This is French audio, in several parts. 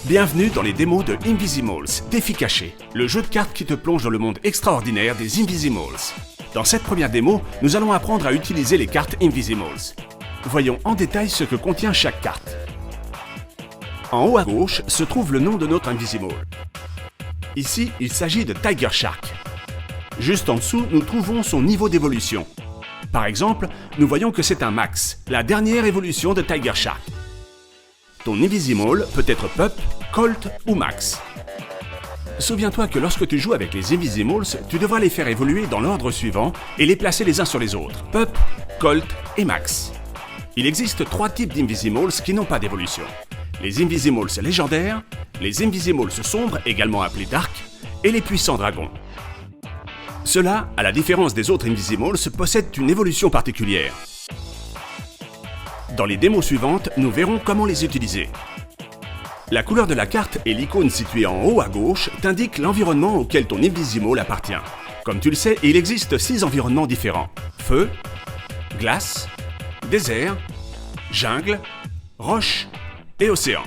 Bienvenue dans les démos de Invisimals, Défi caché, le jeu de cartes qui te plonge dans le monde extraordinaire des Invisimals. Dans cette première démo, nous allons apprendre à utiliser les cartes Invisimals. Voyons en détail ce que contient chaque carte. En haut à gauche se trouve le nom de notre Invisimal. Ici, il s'agit de Tiger Shark. Juste en dessous, nous trouvons son niveau d'évolution. Par exemple, nous voyons que c'est un Max, la dernière évolution de Tiger Shark. Ton Invisimal peut être Pup, Colt ou Max. Souviens-toi que lorsque tu joues avec les Invisimals, tu devras les faire évoluer dans l'ordre suivant et les placer les uns sur les autres, Pup, Colt et Max. Il existe 3 types d'Invisimals qui n'ont pas d'évolution. Les Invisimals légendaires, les Invisimals sombres, également appelés Dark, et les puissants dragons. Ceux-là, à la différence des autres Invisimals, possèdent une évolution particulière. Dans les démos suivantes, nous verrons comment les utiliser. La couleur de la carte et l'icône située en haut à gauche t'indiquent l'environnement auquel ton Invisimal appartient. Comme tu le sais, il existe 6 environnements différents. Feu, glace, désert, jungle, roche et océan.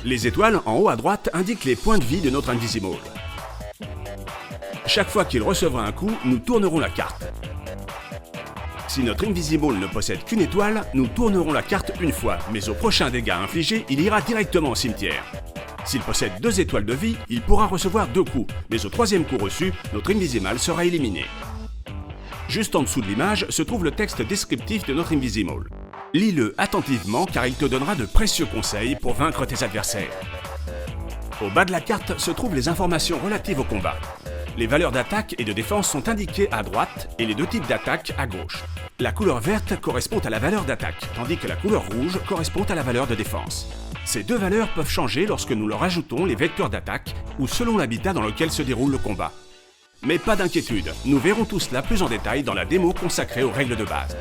Les étoiles en haut à droite indiquent les points de vie de notre Invisimal. Chaque fois qu'il recevra un coup, nous tournerons la carte. Si notre Invisimal ne possède qu'une étoile, nous tournerons la carte une fois, mais au prochain dégât infligé, il ira directement au cimetière. S'il possède 2 étoiles de vie, il pourra recevoir 2 coups, mais au 3e coup reçu, notre Invisimal sera éliminé. Juste en dessous de l'image se trouve le texte descriptif de notre Invisimal. Lis-le attentivement car il te donnera de précieux conseils pour vaincre tes adversaires. Au bas de la carte se trouvent les informations relatives au combat. Les valeurs d'attaque et de défense sont indiquées à droite et les 2 types d'attaque à gauche. La couleur verte correspond à la valeur d'attaque, tandis que la couleur rouge correspond à la valeur de défense. Ces 2 valeurs peuvent changer lorsque nous leur ajoutons les vecteurs d'attaque ou selon l'habitat dans lequel se déroule le combat. Mais pas d'inquiétude, nous verrons tout cela plus en détail dans la démo consacrée aux règles de base.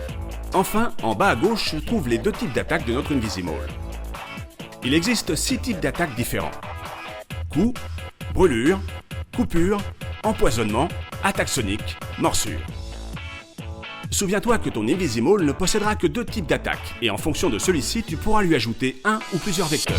Enfin, en bas à gauche se trouvent les 2 types d'attaque de notre Invisimal. Il existe 6 types d'attaques différents. Coup, brûlure, coupure, empoisonnement, attaque sonique, morsure. Souviens-toi que ton Invisimal ne possédera que 2 types d'attaque, et en fonction de celui-ci, tu pourras lui ajouter un ou plusieurs vecteurs.